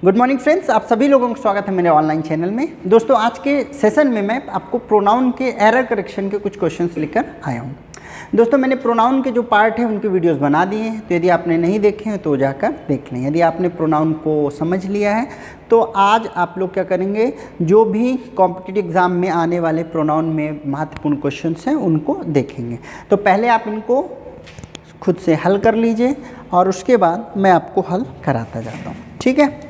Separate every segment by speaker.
Speaker 1: Good morning friends, आप सभी लोगों का स्वागत है मेरे ऑनलाइन चैनल में। दोस्तों, आज के सेशन में मैं आपको प्रोनाउन के एरर करेक्शन के कुछ क्वेश्चंस लेकर आया हूं। दोस्तों, मैंने प्रोनाउन के जो पार्ट हैं उनके वीडियोस बना दिए हैं, तो यदि आपने नहीं देखे हैं तो जाकर देख लें। यदि आपने प्रोनाउन को समझ लिया है तो आज आप लोग क्या करेंगे, जो भी कॉम्पिटिटिव एग्जाम में आने वाले प्रोनाउन में महत्वपूर्ण क्वेश्चंस हैं उनको देखेंगे। तो पहले आप इनको खुद से हल कर लीजिए और उसके बाद मैं आपको हल कराता जाता हूँ, ठीक है।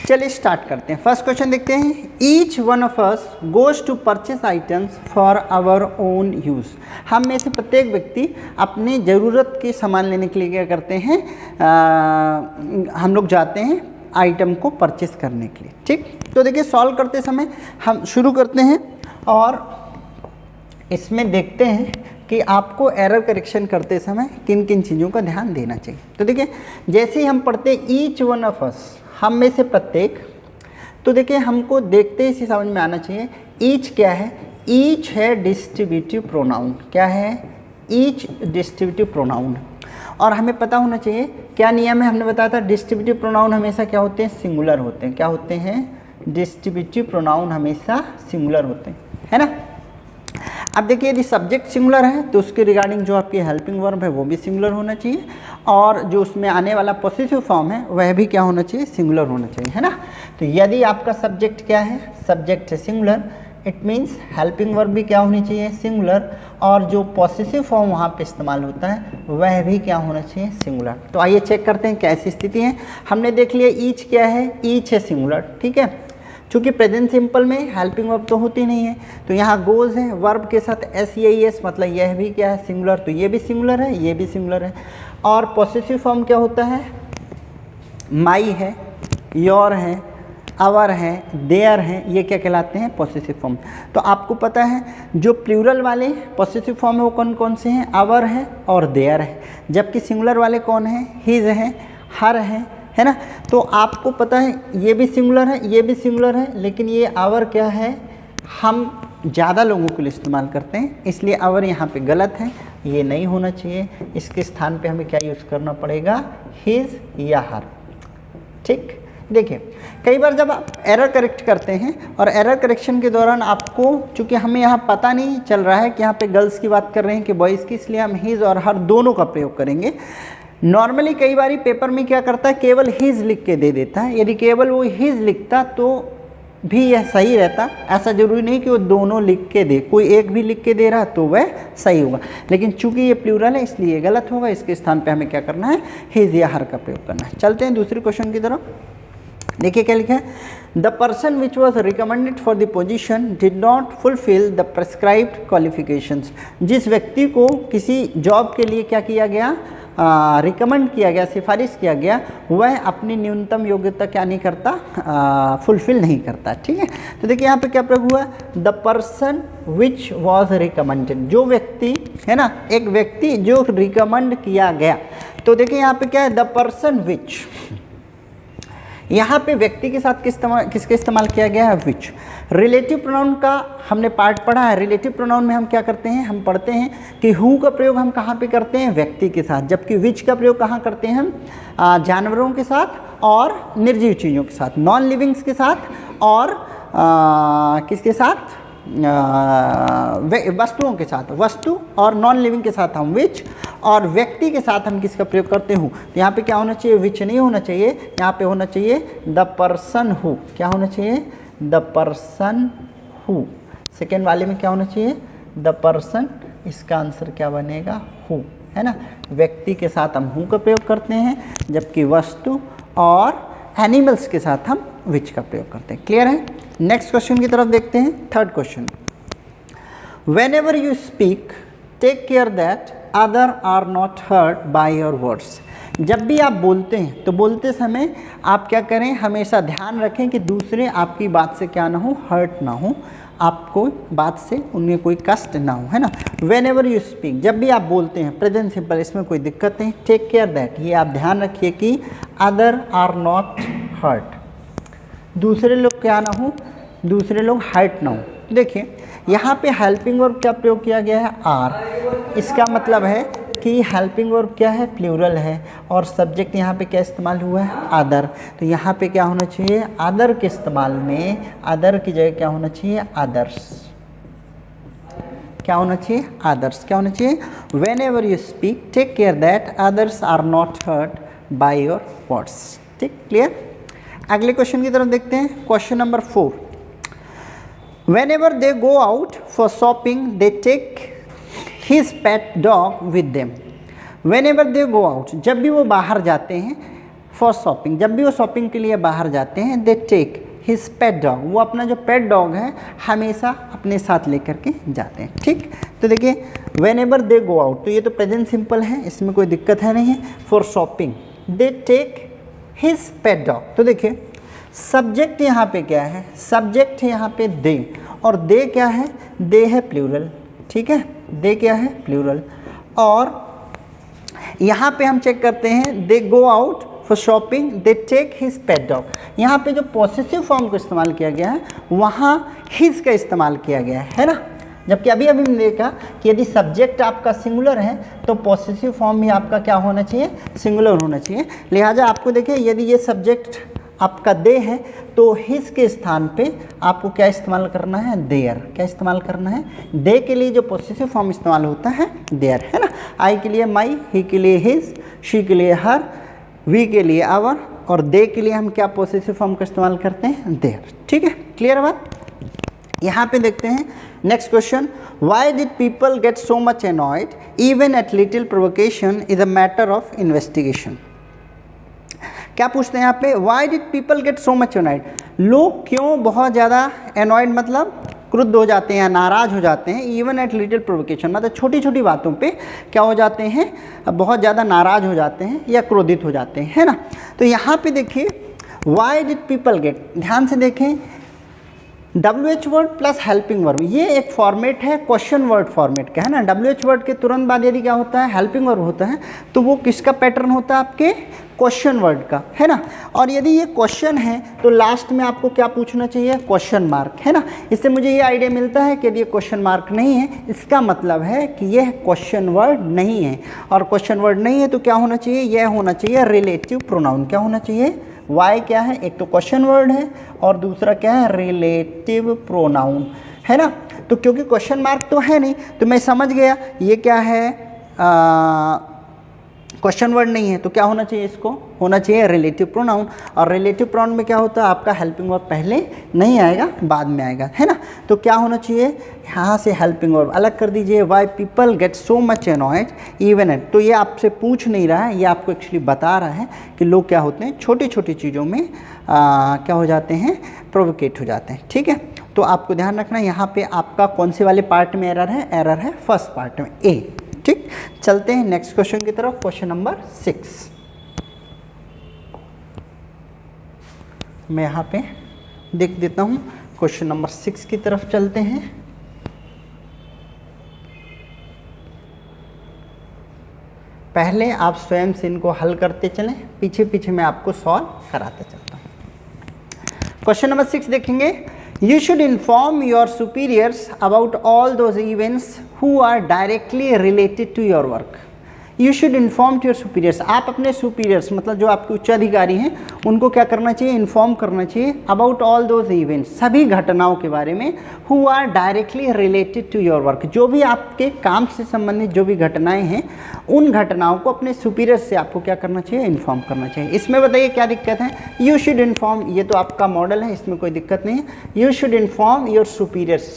Speaker 1: चलिए स्टार्ट करते हैं। फर्स्ट क्वेश्चन देखते हैं। Each one of us goes to purchase items for our own use. हम में से प्रत्येक व्यक्ति अपनी ज़रूरत के सामान लेने के लिए क्या करते हैं, हम लोग जाते हैं आइटम को परचेस करने के लिए, ठीक। तो देखिए, सॉल्व करते समय हम शुरू करते हैं और इसमें देखते हैं कि आपको एरर करेक्शन करते समय किन किन चीज़ों का ध्यान देना चाहिए। तो देखिए, जैसे ही हम पढ़ते ईच वन ऑफ अस, हम में से प्रत्येक, तो देखिए हमको देखते ही समझ में आना चाहिए ईच क्या है। ईच है डिस्ट्रीब्यूटिव प्रोनाउन। क्या है? Each distributive pronoun. और हमें पता होना चाहिए क्या नियम है। हमने बताया था डिस्ट्रीब्यूटिव प्रोनाउन हमेशा क्या होते हैं, सिंगुलर होते हैं। क्या होते हैं? डिस्ट्रीब्यूटिव प्रोनाउन हमेशा सिंगुलर होते हैं, है ना। अब देखिए, यदि सब्जेक्ट सिंगुलर है तो उसके रिगार्डिंग जो आपकी हेल्पिंग वर्ब है वो भी सिंगुलर होना चाहिए, और जो उसमें आने वाला पॉसेसिव फॉर्म है वह भी क्या होना चाहिए, सिंगुलर होना चाहिए, है ना। तो यदि आपका सब्जेक्ट क्या है, सब्जेक्ट है singular, it means helping verb भी क्या होनी चाहिए, सिंगुलर, और जो पॉसेसिव फॉर्म वहाँ पे इस्तेमाल होता है वह भी क्या होना चाहिए, सिंगुलर। तो आइए चेक करते हैं कैसी स्थिति है। हमने देख लिया ईच क्या है, ईच है सिंगुलर, ठीक है। चूँकि प्रेजेंट सिंपल में हेल्पिंग वर्ब तो होती नहीं है, तो यहाँ गोज है वर्ब के साथ एस, मतलब यह भी क्या है, सिंगुलर। तो ये भी सिंगुलर है, ये भी सिंगुलर है। और पॉसेसिव फॉर्म क्या होता है, माई है, योर है, आवर है, देयर है, ये क्या कहलाते हैं, पॉसेसिव फॉर्म। तो आपको पता है जो प्लूरल वाले पॉसेसिव फॉर्म है वो कौन कौन से हैं, आवर है और देयर है, जबकि सिंगुलर वाले कौन है, हिज है, हर है ना। तो आपको पता है ये भी सिंगुलर है, ये भी सिंगुलर है, लेकिन ये आवर क्या है, हम ज़्यादा लोगों के लिए इस्तेमाल करते हैं, इसलिए आवर यहाँ पे गलत है, ये नहीं होना चाहिए। इसके स्थान पे हमें क्या यूज़ करना पड़ेगा, हिज या हर, ठीक। देखिए, कई बार जब आप एरर करेक्ट करते हैं और एरर करेक्शन के दौरान आपको, चूँकि हमें यहाँ पता नहीं चल रहा है कि यहाँ पे गर्ल्स की बात कर रहे हैं कि बॉयज़ की, इसलिए हम हिज और हर दोनों का प्रयोग करेंगे। नॉर्मली कई बार पेपर में क्या करता है, केवल हिज लिख के दे देता है। यदि केवल वो हिज लिखता तो भी यह सही रहता। ऐसा जरूरी नहीं कि वो दोनों लिख के दे, कोई एक भी लिख के दे रहा तो वह सही होगा, लेकिन चूंकि ये प्लूरल है इसलिए ये गलत होगा। इसके स्थान पे हमें क्या करना है, हिज या हर का प्रयोग करना है। चलते हैं दूसरे क्वेश्चन की तरफ। देखिए क्या लिखा है, the person which was recommended for the position did not fulfil the prescribed qualifications. जिस व्यक्ति को किसी जॉब के लिए क्या किया गया, रिकमेंड किया गया, सिफारिश किया गया, वह अपनी न्यूनतम योग्यता क्या नहीं करता, फुलफिल नहीं करता, ठीक है। तो देखिए यहाँ पे क्या प्रयोग हुआ, the person which was recommended, जो व्यक्ति है ना, एक व्यक्ति जो रिकमेंड किया गया। तो देखिए यहाँ पे क्या है, द पर्सन विच, यहाँ पे व्यक्ति के साथ किसके इस्तेमाल किया गया है, विच। रिलेटिव प्रोनाउन का हमने पार्ट पढ़ा है। रिलेटिव प्रोनाउन में हम क्या करते हैं, हम पढ़ते हैं कि हु का प्रयोग हम कहाँ पे करते हैं, व्यक्ति के साथ, जबकि विच का प्रयोग कहाँ करते हैं हम, जानवरों के साथ और निर्जीव चीज़ों के साथ, नॉन लिविंग्स के साथ और किसके साथ, वस्तुओं के साथ, वस्तु और नॉन लिविंग के साथ हम विच, और व्यक्ति के साथ हम किसका प्रयोग करते हूँ। तो यहाँ पे क्या होना चाहिए, विच नहीं होना चाहिए, यहाँ पे होना चाहिए द पर्सन हु। क्या होना चाहिए, द पर्सन हु। सेकेंड वाले में क्या होना चाहिए, द पर्सन। इसका आंसर क्या बनेगा, हु, है ना। व्यक्ति के साथ हम हु का प्रयोग करते हैं, जबकि वस्तु और एनिमल्स के साथ हम विच का प्रयोग करते हैं। क्लियर है। नेक्स्ट क्वेश्चन की तरफ देखते हैं। Third question, whenever you speak take care that other are not hurt by your words. जब भी आप बोलते हैं तो बोलते समय आप क्या करें, हमेशा ध्यान रखें कि दूसरे आपकी बात से क्या ना हो, हर्ट ना हो, आपको बात से उनमें कोई कष्ट ना हो, है ना। वेन एवर यू स्पीक, जब भी आप बोलते हैं, प्रेजेंट सिंपल, इसमें कोई दिक्कत नहीं। टेक केयर दैट, ये आप ध्यान रखिए कि अदर आर नॉट हर्ट, दूसरे लोग क्या ना हो, दूसरे लोग हर्ट ना हो। देखिए यहाँ पे हेल्पिंग वर्ब क्या प्रयोग किया गया है, आर। इसका मतलब है जबकि हेल्पिंग वर्ब क्या है, प्लूरल है, और सब्जेक्ट यहाँ पे क्या इस्तेमाल हुआ है, अदर। तो यहाँ पे क्या होना चाहिए, अदर के इस्तेमाल में अदर की जगह क्या होना चाहिए, अदर्स। क्या होना चाहिए, अदर्स। क्या होना चाहिए, whenever you speak take care that others are not hurt by your words. ठीक, क्लियर। अगले क्वेश्चन की तरफ देखते हैं, question number 4। Whenever they go out for shopping, they take his pet dog with them. Whenever they go out, जब भी वो बाहर जाते हैं for shopping, जब भी वो शॉपिंग के लिए बाहर जाते हैं, they take his pet dog, वो अपना जो पेट डॉग है हमेशा अपने साथ लेकर के जाते हैं। ठीक, तो देखिए whenever they go out, तो ये तो प्रेजेंट सिंपल है, इसमें कोई दिक्कत है नहीं है। for shopping they take his pet dog, तो देखिए सब्जेक्ट यहाँ पे क्या है, सब्जेक्ट है यहाँ पे दे, और दे क्या है, दे है प्लूरल। ठीक है, दे क्या है, प्लूरल। और यहाँ पे हम चेक करते हैं, they go out for shopping, they take his pet dog. यहाँ पे जो पॉसेसिव फॉर्म को इस्तेमाल किया गया है वहाँ हिज का इस्तेमाल किया गया है ना। जबकि अभी हमने देखा कि यदि सब्जेक्ट आपका सिंगुलर है तो पॉसेसिव फॉर्म भी आपका क्या होना चाहिए, सिंगुलर होना चाहिए। लिहाजा आपको देखिए यदि ये सब्जेक्ट आपका दे है तो हिज के स्थान पे आपको क्या इस्तेमाल करना है, देयर। क्या इस्तेमाल करना है, दे के लिए जो पॉसेसिव फॉर्म इस्तेमाल होता है देयर, है ना। आई के लिए माई, ही के लिए हिज, शी के लिए हर, वी के लिए आवर, और दे के लिए हम क्या पॉसेसिव फॉर्म का इस्तेमाल करते हैं, देयर। ठीक है, क्लियर बात। यहाँ पे देखते हैं next question, why did people get so much annoyed even at little provocation is a matter of investigation. क्या पूछते हैं यहाँ पे, why did people get so much annoyed, लोग क्यों बहुत ज़्यादा एनॉयड मतलब क्रुद्ध हो जाते हैं, नाराज़ हो जाते हैं, इवन एट लिटिल प्रोवोकेशन मतलब छोटी छोटी बातों पे क्या हो जाते हैं, बहुत ज़्यादा नाराज़ हो जाते हैं या क्रोधित हो जाते हैं, है ना। तो यहाँ पे देखिए वाई डिड पीपल गेट, ध्यान से देखें, WH word plus helping verb, ये एक फॉर्मेट है क्वेश्चन वर्ड फॉर्मेट का, है ना। WH वर्ड के तुरंत बाद यदि क्या होता है, हेल्पिंग वर्ब होता है, तो वो किसका पैटर्न होता है, आपके क्वेश्चन वर्ड का, है ना। और यदि ये क्वेश्चन है तो लास्ट में आपको क्या पूछना चाहिए, क्वेश्चन मार्क, है ना। इससे मुझे ये आइडिया मिलता है कि यदि ये क्वेश्चन मार्क नहीं है इसका मतलब है कि यह क्वेश्चन वर्ड नहीं है, और क्वेश्चन वर्ड नहीं है तो क्या होना चाहिए, यह होना चाहिए रिलेटिव प्रोनाउन। क्या होना चाहिए, वाई क्या है, एक तो क्वेश्चन वर्ड है और दूसरा क्या है, रिलेटिव प्रोनाउन, है ना। तो क्योंकि क्वेश्चन मार्क तो है नहीं तो मैं समझ गया ये क्या है, क्वेश्चन वर्ड नहीं है, तो क्या होना चाहिए, इसको होना चाहिए रिलेटिव प्रोनाउन। और रिलेटिव प्रोनाउन में क्या होता है, आपका हेल्पिंग वर्ब पहले नहीं आएगा, बाद में आएगा, है ना। तो क्या होना चाहिए, यहाँ से हेल्पिंग वर्ब अलग कर दीजिए, why people get so much annoyed even at. तो ये आपसे पूछ नहीं रहा है, ये आपको एक्चुअली बता रहा है कि लोग क्या होते हैं, छोटी छोटी चीज़ों में क्या हो जाते हैं, प्रोवोकेट हो जाते हैं। ठीक है, तो आपको ध्यान रखना यहाँ पे आपका कौन से वाले पार्ट में एरर है, एरर है फर्स्ट पार्ट में, ए। ठीक, चलते हैं नेक्स्ट क्वेश्चन की तरफ, क्वेश्चन नंबर 6। मैं यहाँ पे देख देता हूँ, क्वेश्चन नंबर 6 की तरफ चलते हैं। पहले आप स्वयं से इनको हल करते चलें, पीछे पीछे मैं आपको सॉल्व कराते चलता हूँ। क्वेश्चन नंबर 6 देखेंगे, You should inform your superiors about all those events who are directly related to your work. You should inform to your superiors. आप अपने superiors मतलब जो आपके उच्च अधिकारी हैं उनको क्या करना चाहिए, इन्फॉर्म करना चाहिए about all those events, सभी घटनाओं के बारे में, who are directly related to your work, जो भी आपके काम से संबंधित जो भी घटनाएं हैं उन घटनाओं को अपने superiors से आपको क्या करना चाहिए, इन्फॉर्म करना चाहिए। इसमें बताइए क्या दिक्कत है, you should inform, ये तो आपका मॉडल है, इसमें कोई दिक्कत नहीं है। You should inform your superiors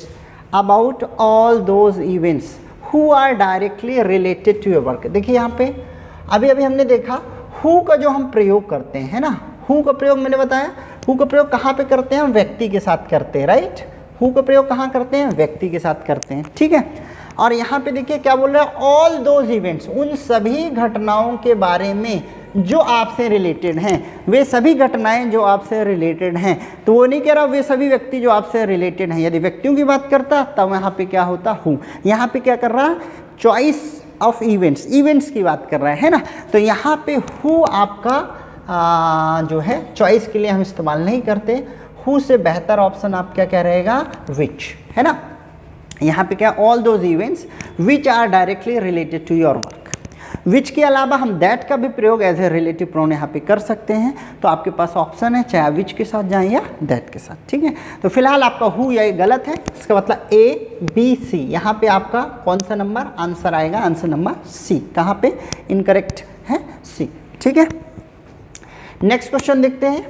Speaker 1: about all those events who are directly related to your work। देखिए यहाँ पे अभी हमने देखा who का जो हम प्रयोग करते हैं, है ना, who का प्रयोग मैंने बताया, who का प्रयोग कहाँ पे करते हैं, हम व्यक्ति के साथ करते हैं, राइट। who का प्रयोग कहाँ करते हैं, व्यक्ति के साथ करते हैं, ठीक है। और यहाँ पे देखिए क्या बोल रहा है, ऑल दोज इवेंट्स, उन सभी घटनाओं के बारे में जो आपसे रिलेटेड हैं, वे सभी घटनाएं जो आपसे रिलेटेड हैं। तो वो नहीं कह रहा वे सभी व्यक्ति जो आपसे रिलेटेड हैं, यदि व्यक्तियों की बात करता तब यहाँ पे क्या होता, हूँ। यहाँ पे क्या कर रहा है, चॉइस ऑफ इवेंट्स, इवेंट्स की बात कर रहा है ना। तो यहाँ पे हु आपका जो है चॉइस के लिए हम इस्तेमाल नहीं करते, हु से बेहतर ऑप्शन आप क्या रहेगा, विच, है ना। यहाँ पे क्या, all those events which are directly related to your work. Which के अलावा हम दैट का भी प्रयोग एज ए रिलेटिव प्रोनाउन यहाँ पे कर सकते हैं। तो आपके पास ऑप्शन है, चाहे विच के साथ जाएं या दैट के साथ, ठीक है। तो फिलहाल आपका हु या गलत है, इसका मतलब ए बी सी, यहाँ पे आपका कौन सा नंबर आंसर आएगा, आंसर नंबर सी। कहाँ पे इनकरेक्ट है, सी, ठीक है। नेक्स्ट क्वेश्चन देखते हैं।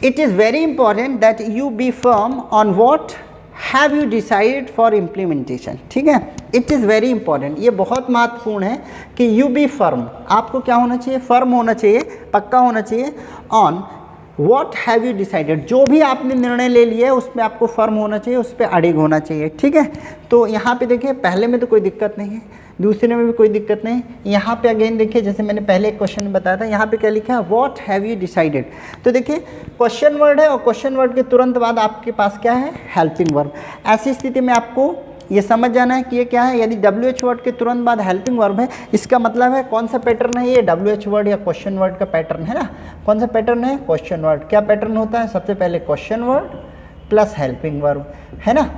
Speaker 1: It is very important that you be firm on what have you decided for implementation, ठीक है। इट इज़ वेरी इंपॉर्टेंट, ये बहुत महत्वपूर्ण है कि यू बी फर्म, आपको क्या होना चाहिए, फर्म होना चाहिए, पक्का होना चाहिए। On what have you decided, जो भी आपने निर्णय ले लिया है उसमें आपको फर्म होना चाहिए, उस पर अडिग होना चाहिए, ठीक है। तो यहाँ पे देखिए पहले में तो कोई दिक्कत नहीं है, दूसरे में भी कोई दिक्कत नहीं। यहाँ पे अगेन देखिए, जैसे मैंने पहले एक क्वेश्चन में बताया था, यहाँ पे क्या लिखा है, व्हाट हैव यू डिसाइडेड। तो देखिए क्वेश्चन वर्ड है और क्वेश्चन वर्ड के तुरंत बाद आपके पास क्या है, हेल्पिंग वर्ब। ऐसी स्थिति में आपको ये समझ जाना है कि ये क्या है, यदि WH वर्ड के तुरंत बाद हेल्पिंग वर्ब है, इसका मतलब है कौन सा पैटर्न है, ये WH वर्ड या क्वेश्चन वर्ड का पैटर्न है ना। कौन सा पैटर्न है, क्वेश्चन वर्ड। क्या पैटर्न होता है, सबसे पहले question word plus helping verb, है ना।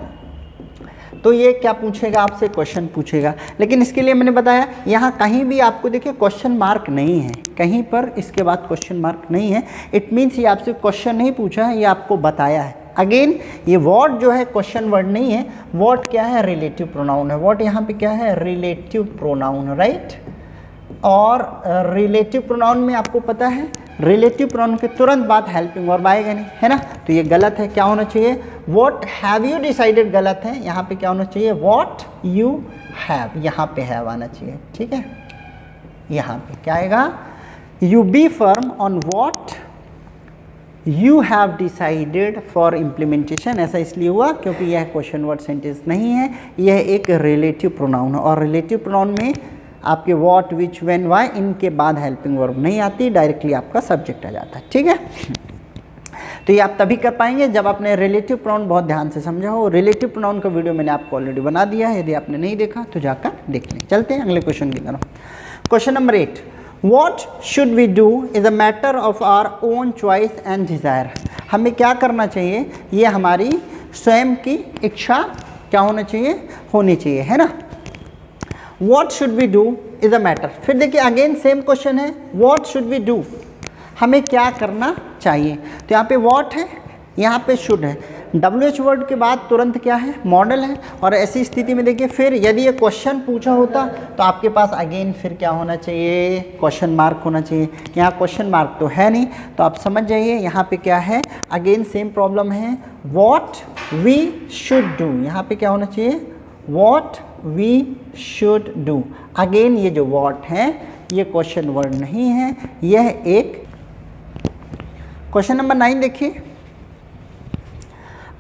Speaker 1: तो ये क्या पूछेगा आपसे, क्वेश्चन पूछेगा। लेकिन इसके लिए मैंने बताया यहाँ कहीं भी आपको देखिए क्वेश्चन मार्क नहीं है, कहीं पर इसके बाद क्वेश्चन मार्क नहीं है। इट मीन्स ये आपसे क्वेश्चन नहीं पूछा है, ये आपको बताया है। अगेन ये वॉट जो है क्वेश्चन वर्ड नहीं है, वॉट क्या है, रिलेटिव प्रोनाउन है। वॉट यहाँ पे क्या है, रिलेटिव प्रोनाउन, राइट। और रिलेटिव प्रोनाउन में आपको पता है रिलेटिव प्रोनाउन के तुरंत बाद हेल्पिंग वर्ब आएगा नहीं, है ना। तो ये गलत है, क्या होना चाहिए, व्हाट हैव यू डिसाइडेड गलत है। यहाँ पे क्या होना चाहिए, व्हाट यू हैव, यहाँ पे हैव आना चाहिए, ठीक है। यहाँ पे क्या आएगा, you be firm on what you have decided for implementation. ऐसा इसलिए हुआ क्योंकि यह क्वेश्चन वर्ड सेंटेंस नहीं है, यह एक रिलेटिव प्रोनाउन है। और रिलेटिव प्रोनाउन में आपके व्हाट, विच, व्हेन, व्हाई, इनके बाद हेल्पिंग वर्ब नहीं आती, डायरेक्टली आपका सब्जेक्ट आ जाता है, ठीक है। तो ये आप तभी कर पाएंगे जब आपने रिलेटिव प्रोनाउन बहुत ध्यान से समझा हो। रिलेटिव प्रोनाउन का वीडियो मैंने आपको ऑलरेडी बना दिया है, यदि आपने नहीं देखा तो जाकर देख लें। चलते हैं अगले क्वेश्चन की तरफ। Question number 8, What should we do is a matter of our own choice and desire। हमें क्या करना चाहिए, ये हमारी स्वयं की इच्छा क्या होना चाहिए, होनी चाहिए, है ना। What should we do is a matter। फिर देखिए अगेन सेम क्वेश्चन है, What should we do, हमें क्या करना चाहिए। तो यहाँ पे what है, यहाँ पे should है। WH वर्ड के बाद तुरंत क्या है, मॉडल है। और ऐसी स्थिति में देखिए फिर यदि ये क्वेश्चन पूछा होता तो आपके पास अगेन फिर क्या होना चाहिए, क्वेश्चन मार्क होना चाहिए। यहाँ क्वेश्चन मार्क तो है नहीं, तो आप समझ जाइए यहाँ पे क्या है, अगेन सेम प्रॉब्लम है, व्हाट वी शुड डू। यहाँ पे क्या होना चाहिए, what we should do. Again ये जो व्हाट है ये क्वेश्चन वर्ड नहीं है, यह एक। क्वेश्चन नंबर 9 देखिए,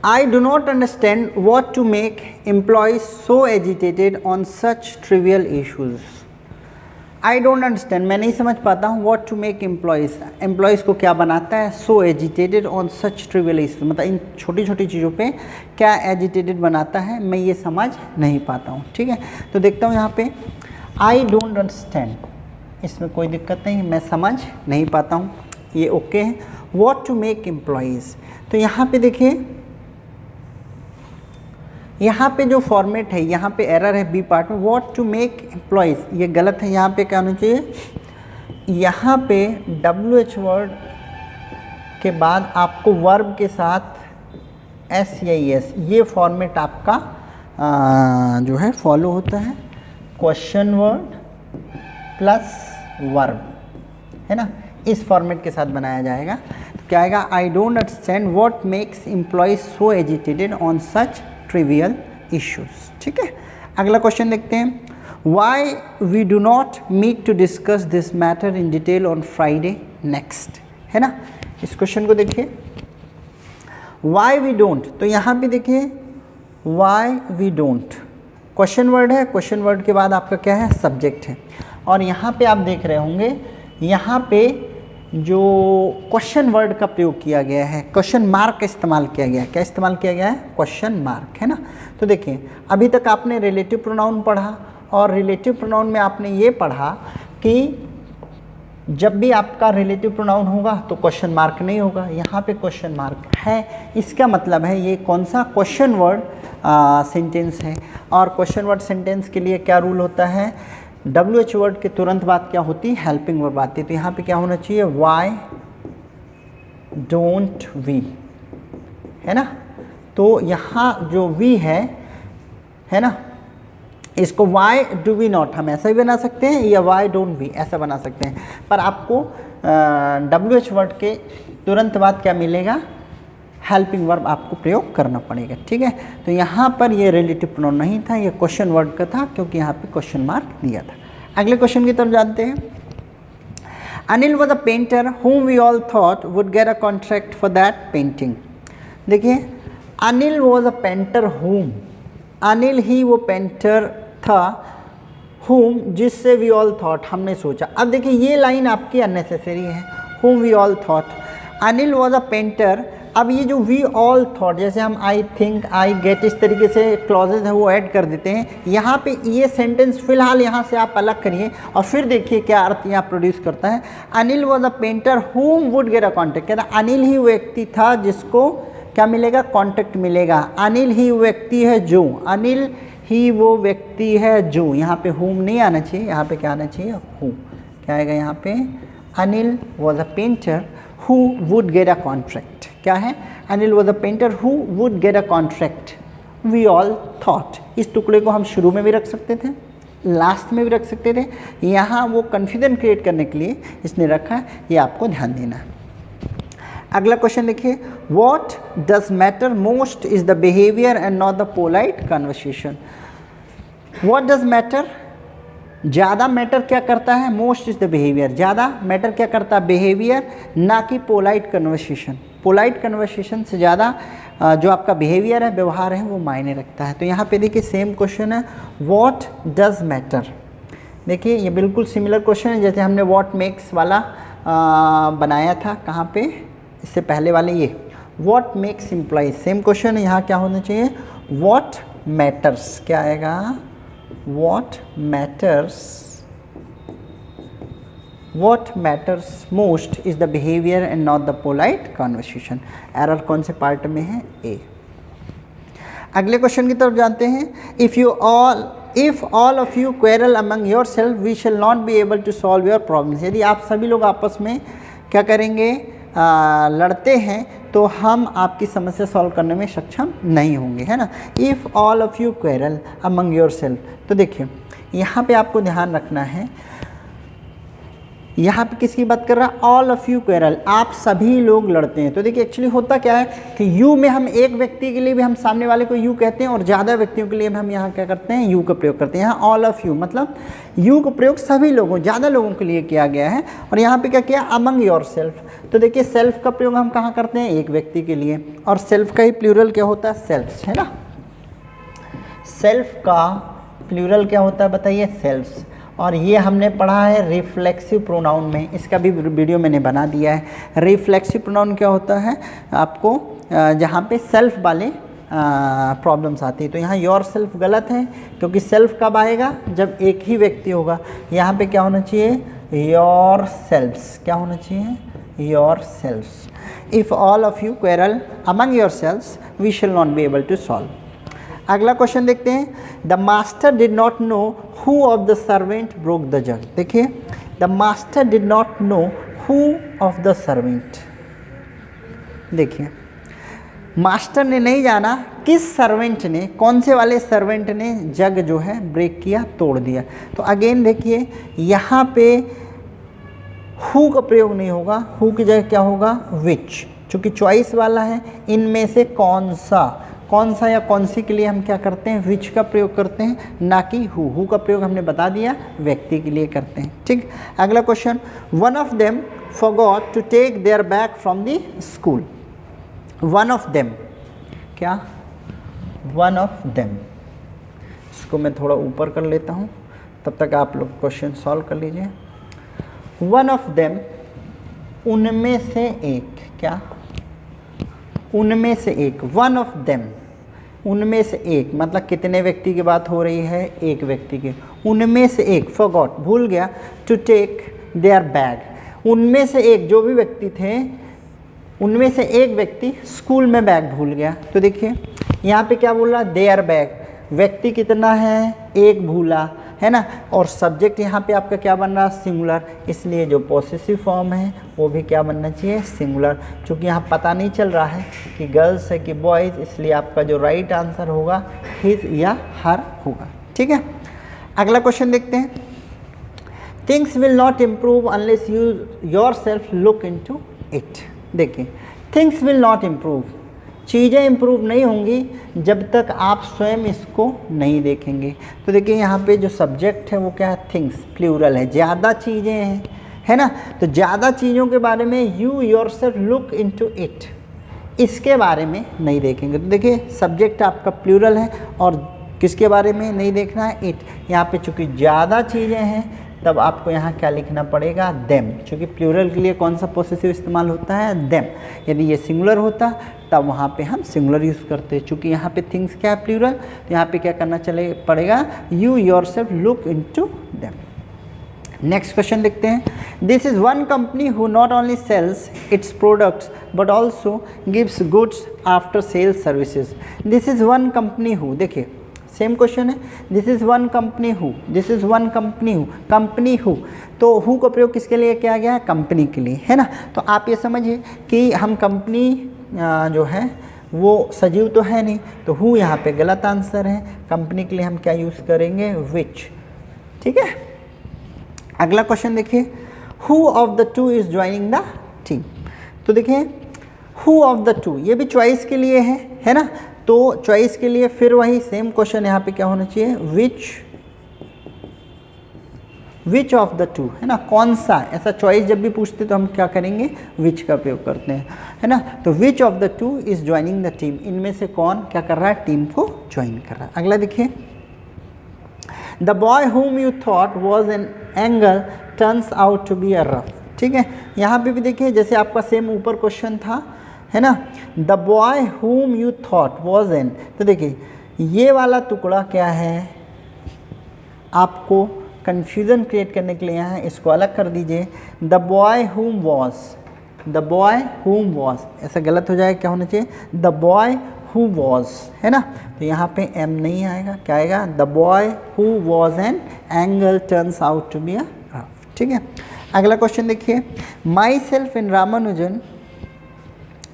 Speaker 1: I do not understand what to make employees so agitated on such trivial issues। I don't understand, मैं नहीं समझ पाता हूँ what to make employees को क्या बनाता है so agitated on such trivial issues, मतलब इन छोटी छोटी चीज़ों पे क्या agitated बनाता है, मैं ये समझ नहीं पाता हूँ, ठीक है। तो देखता हूँ यहाँ पे I don't understand, इसमें कोई दिक्कत नहीं, मैं समझ नहीं पाता हूँ, ये ओके है। what to make employees, तो यहाँ पे देखिए यहाँ पे जो फॉर्मेट है, यहाँ पे एरर है बी पार्ट में, व्हाट टू मेक एम्प्लॉयज़, ये गलत है। यहाँ पे क्या होना चाहिए, यहाँ पे WH वर्ड के बाद आपको वर्ब के साथ SEIS, ये फॉर्मेट आपका जो है फॉलो होता है, क्वेश्चन वर्ड प्लस वर्ब, है ना, इस फॉर्मेट के साथ बनाया जाएगा। तो क्या आएगा, I don't understand what makes employees so agitated on such trivial issues, ठीक है। अगला क्वेश्चन देखते हैं, why we do not meet to discuss this matter in detail on Friday next, है ना। इस क्वेश्चन को देखिए, वाई वी डोंट, तो यहाँ पे देखिए why we don't question word है, क्वेश्चन वर्ड के बाद आपका क्या है, सब्जेक्ट है। और यहाँ पे आप देख रहे होंगे यहाँ पे जो क्वेश्चन वर्ड का प्रयोग किया गया है, क्वेश्चन मार्क का इस्तेमाल किया गया है। क्या इस्तेमाल किया गया है, क्वेश्चन मार्क, है ना। तो देखिए अभी तक आपने रिलेटिव प्रोनाउन पढ़ा और रिलेटिव प्रोनाउन में आपने ये पढ़ा कि जब भी आपका रिलेटिव प्रोनाउन होगा तो क्वेश्चन मार्क नहीं होगा, यहाँ पे क्वेश्चन मार्क है। इसका मतलब है ये कौन सा क्वेश्चन वर्ड सेंटेंस है। और क्वेश्चन वर्ड सेंटेंस के लिए क्या रूल होता है, WH वर्ड के तुरंत बाद क्या होती है, हेल्पिंग वर्ब आती है। तो यहाँ पे क्या होना चाहिए, वाई डोंट वी, है ना। तो यहाँ जो वी है ना, इसको वाई डू वी नॉट हम ऐसा भी बना सकते हैं या वाई डोंट वी ऐसा बना सकते हैं, पर आपको WH वर्ड के तुरंत बाद क्या मिलेगा, हेल्पिंग वर्ब आपको प्रयोग करना पड़ेगा, ठीक है। तो यहाँ पर ये रिलेटिव प्रोनाउन नहीं था, ये क्वेश्चन वर्ड का था, क्योंकि यहाँ पे क्वेश्चन मार्क दिया था। अगले क्वेश्चन की तरफ जानते हैं। Anil was a painter whom we all thought would get a contract for that painting। देखिए, Anil was a painter whom, Anil ही वो पेंटर था whom जिससे we all thought हमने सोचा। अब देखिए ये लाइन आपकी अननेसेसरी है, whom we all thought, Anil was a painter. अब ये जो वी ऑल थॉट, जैसे हम आई थिंक, आई गेट, इस तरीके से क्लॉजेज है वो ऐड कर देते हैं। यहाँ पे ये सेंटेंस फिलहाल यहाँ से आप अलग करिए और फिर देखिए क्या अर्थ यहाँ प्रोड्यूस करता है। Anil was a painter whom would get a contract, कहता है अनिल ही व्यक्ति था जिसको क्या मिलेगा, कॉन्ट्रैक्ट मिलेगा। अनिल ही व्यक्ति है जो, अनिल ही वो व्यक्ति है जो, यहाँ पे whom नहीं आना चाहिए, यहाँ पे क्या आना चाहिए, who। क्या आएगा यहाँ पे, Anil was a painter who would get a contract, क्या है, Anil was a painter who would get a contract, we all thought। इस टुकड़े को हम शुरू में भी रख सकते थे, लास्ट में भी रख सकते थे, यहाँ वो कन्फ्यूजन क्रिएट करने के लिए इसने रखा है, ये आपको ध्यान देना है। अगला क्वेश्चन लिखिए, what does matter most is the behaviour and not the polite conversation. What does matter, ज़्यादा मैटर क्या करता है, मोस्ट इज़ द बिहेवियर, ज़्यादा मैटर क्या करता है, बिहेवियर, ना कि पोलाइट कन्वर्सेशन। पोलाइट कन्वर्सेशन से ज़्यादा जो आपका बिहेवियर है, व्यवहार है, वो मायने रखता है। तो यहाँ पे देखिए सेम क्वेश्चन है, व्हाट डज मैटर। देखिए ये बिल्कुल सिमिलर क्वेश्चन है जैसे हमने व्हाट मेक्स वाला बनाया था, कहाँ पे, इससे पहले वाले ये what makes employees. Same question है, यहाँ क्या होना चाहिए, व्हाट मैटर्स, क्या आएगा, what matters most is the behavior and not the polite conversation। Error कौन से पार्ट में है, ए। अगले क्वेश्चन की तरफ जानते हैं। if all of you quarrel among yourself we shall not be able to solve your problems। यदि आप सभी लोग आपस में क्या करेंगे, लड़ते हैं तो हम आपकी समस्या सॉल्व करने में सक्षम नहीं होंगे, है ना। If all of you quarrel among your self, तो देखिए यहाँ पे आपको ध्यान रखना है, यहाँ पे किसकी बात कर रहा है, ऑल ऑफ यू क्वेरल, आप सभी लोग लड़ते हैं। तो देखिए एक्चुअली होता क्या है कि यू में हम एक व्यक्ति के लिए भी हम सामने वाले को यू कहते हैं और ज़्यादा व्यक्तियों के लिए हम यहाँ क्या करते हैं, यू का प्रयोग करते हैं। यहाँ ऑल ऑफ यू मतलब यू का प्रयोग सभी लोगों, ज़्यादा लोगों के लिए किया गया है। और यहाँ पे क्या किया, अमंग योर सेल्फ। तो देखिए सेल्फ का प्रयोग हम कहाँ करते हैं, एक व्यक्ति के लिए, और सेल्फ का ही प्लूरल क्या होता है, सेल्फ्स, है ना। सेल्फ का प्लूरल क्या होता है बताइए, सेल्फ्स। और ये हमने पढ़ा है रिफ्लेक्सिव प्रोनाउन में, इसका भी वीडियो मैंने बना दिया है। रिफ्लेक्सिव प्रोनाउन क्या होता है, आपको जहाँ पे सेल्फ वाले प्रॉब्लम्स आती है। तो यहाँ योर सेल्फ गलत है, क्योंकि सेल्फ कब आएगा, जब एक ही व्यक्ति होगा। यहाँ पे क्या होना चाहिए, योर सेल्फ्स, क्या होना चाहिए, your selfs. If all of you quarrel among your selfs we shall not be able to solve. अगला क्वेश्चन देखते हैं, the master did not know who of the servant broke the jug. देखिए the master did not know who of the servant. देखिए master ने नहीं जाना किस servant ने, कौन से वाले सर्वेंट ने जग जो है ब्रेक किया, तोड़ दिया। तो अगेन देखिए यहाँ पे हु का प्रयोग नहीं होगा, हु की जगह क्या होगा, विच। चूँकि चॉइस वाला है, इनमें से कौन सा या कौन सी के लिए हम क्या करते हैं, विच का प्रयोग करते हैं, ना कि हु का प्रयोग हमने बता दिया व्यक्ति के लिए करते हैं, ठीक। अगला question, one of them forgot to take their bag from the school. One of them, क्या, वन ऑफ देम। इसको मैं थोड़ा ऊपर कर लेता हूँ, तब तक आप लोग क्वेश्चन सॉल्व कर लीजिए। वन ऑफ देम, उनमें से एक, क्या, उनमें से एक, वन ऑफ देम, उनमें से एक मतलब कितने व्यक्ति की बात हो रही है, एक व्यक्ति के। उनमें से एक, फॉरगॉट, भूल गया, टू टेक देयर बैग, उनमें से एक, जो भी व्यक्ति थे उनमें से एक व्यक्ति स्कूल में बैग भूल गया। तो देखिए यहाँ पे क्या बोल रहा है, देयर बैग, व्यक्ति कितना है, एक भूला, है ना। और सब्जेक्ट यहाँ पे आपका क्या बन रहा, सिंगुलर, इसलिए जो पॉसेसिव फॉर्म है वो भी क्या बनना चाहिए, सिंगुलर। चूँकि यहाँ पता नहीं चल रहा है कि गर्ल्स है कि बॉयज़, इसलिए आपका जो राइट आंसर होगा हिज या हर होगा। ठीक है, अगला क्वेश्चन देखते हैं। Things will not improve unless you yourself look into it. देखिए, थिंग्स विल नॉट इम्प्रूव, चीज़ें इम्प्रूव नहीं होंगी जब तक आप स्वयं इसको नहीं देखेंगे। तो देखिए यहाँ पे जो सब्जेक्ट है वो क्या है, थिंग्स, प्लूरल है, ज़्यादा चीज़ें हैं, है ना। तो ज़्यादा चीज़ों के बारे में you yourself look into it, इसके बारे में नहीं देखेंगे। तो देखिए सब्जेक्ट आपका प्लूरल है और किसके बारे में नहीं देखना है, इट। यहाँ पे चूँकि ज़्यादा चीज़ें हैं तब आपको यहाँ क्या लिखना पड़ेगा, देम। चूँकि प्लूरल के लिए कौन सा पोसेसिव इस्तेमाल होता है, देम। यदि ये सिंगुलर होता तब वहाँ पे हम सिंगुलर यूज़ करते। चूँकि यहाँ पे थिंग्स क्या है, प्लूरल, तो यहाँ पे क्या करना पड़ेगा, you yourself look into them. Next question देखते हैं। This is one company who not only sales its products but also gives goods after sales services. This is one company who, देखिए सेम क्वेश्चन है, this is one company who, this is one company who, company who, तो who का प्रयोग किसके लिए किया गया है, कंपनी के लिए, है ना। तो आप ये समझिए कि हम कंपनी जो है वो सजीव तो है नहीं, तो हु यहाँ पे गलत आंसर है। कंपनी के लिए हम क्या यूज़ करेंगे, विच। ठीक है, अगला क्वेश्चन देखिए। Who of the two is joining the team. तो देखिए हु ऑफ द टू, ये भी चॉइस के लिए है ना। तो चॉइस के लिए फिर वही सेम क्वेश्चन यहाँ पे क्या होना चाहिए, विच ऑफ द टू, है ना, कौन सा। ऐसा चॉइस जब भी पूछते तो हम क्या करेंगे, विच का प्रयोग करते हैं, है ना। तो which of the two is joining the team, इनमें से कौन क्या कर रहा है, टीम को ज्वाइन कर रहा है। अगला देखिए। The boy whom you thought was an angel turns out to be a rough. ठीक है, यहाँ पे भी देखिए जैसे आपका सेम ऊपर क्वेश्चन था, है ना। The boy whom you thought was N, तो देखिए ये वाला टुकड़ा क्या है, आपको कन्फ्यूज़न क्रिएट करने के लिए यहाँ इसको अलग कर दीजिए। द बॉय हुम वॉज, द बॉय हुम वॉज, ऐसा गलत हो जाएगा, क्या होना चाहिए, द बॉय हु वॉज, है ना। तो यहाँ पे एम नहीं आएगा, क्या आएगा, the boy who was an angel turns out to be a rough. ठीक है, अगला क्वेश्चन देखिए। Myself in Ramanujan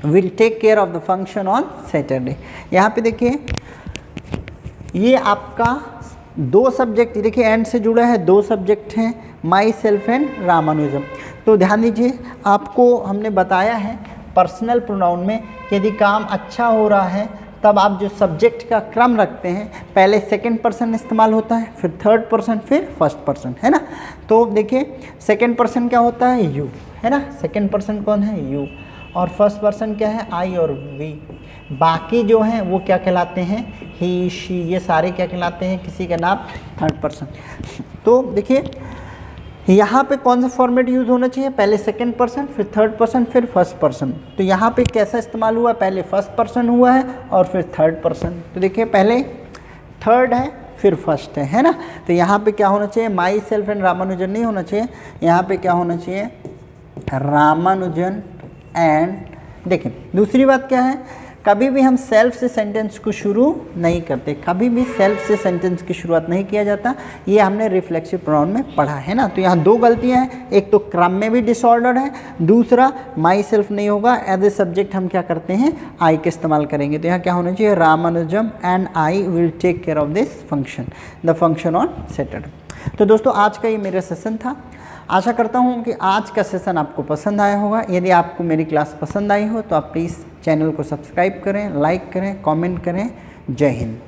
Speaker 1: will take care of the function on Saturday. यहाँ पे देखिए ये आपका दो सब्जेक्ट, देखिए एंड से जुड़ा है, दो सब्जेक्ट हैं, माई सेल्फ एंड रामानुजम। तो ध्यान दीजिए, आपको हमने बताया है पर्सनल प्रोनाउन में यदि काम अच्छा हो रहा है तब आप जो सब्जेक्ट का क्रम रखते हैं, पहले सेकंड पर्सन इस्तेमाल होता है, फिर थर्ड पर्सन, फिर फर्स्ट पर्सन, है ना। तो देखिए सेकंड पर्सन क्या होता है, यू, है ना। सेकंड पर्सन कौन है, यू, और फर्स्ट पर्सन क्या है, आई और वी। बाकी जो हैं वो क्या कहलाते हैं, ही, शी, ये सारे क्या कहलाते हैं, किसी का नाम थर्ड पर्सन। तो देखिए यहाँ पे कौन सा फॉर्मेट यूज़ होना चाहिए, पहले सेकंड पर्सन, फिर थर्ड पर्सन, फिर फर्स्ट पर्सन। तो यहाँ पे कैसा इस्तेमाल हुआ, पहले फर्स्ट पर्सन हुआ है और फिर थर्ड पर्सन। तो देखिए पहले थर्ड है फिर फर्स्ट है ना। तो यहाँ पे क्या होना चाहिए, माई सेल्फ एंड रामानुजन नहीं होना चाहिए, यहाँ पे क्या होना चाहिए, रामानुजन एंड। देखिए दूसरी बात क्या है, कभी भी हम सेल्फ से सेंटेंस को शुरू नहीं करते, कभी भी सेल्फ से सेंटेंस की शुरुआत नहीं किया जाता। ये हमने रिफ्लेक्सिव प्रोनाउन में पढ़ा है ना। तो यहाँ दो गलतियाँ हैं, एक तो क्रम में भी डिसऑर्डर है, दूसरा माई सेल्फ नहीं होगा, एज ए सब्जेक्ट हम क्या करते हैं, आई के इस्तेमाल करेंगे। तो यहाँ क्या होना चाहिए, Ramanujam and I will take care of this function, the function on Saturday. तो दोस्तों आज का ये मेरा सेशन था। आशा करता हूँ कि आज का सेशन आपको पसंद आया होगा। यदि आपको मेरी क्लास पसंद आई हो तो आप प्लीज़ चैनल को सब्सक्राइब करें, लाइक करें, कमेंट करें। जय हिंद।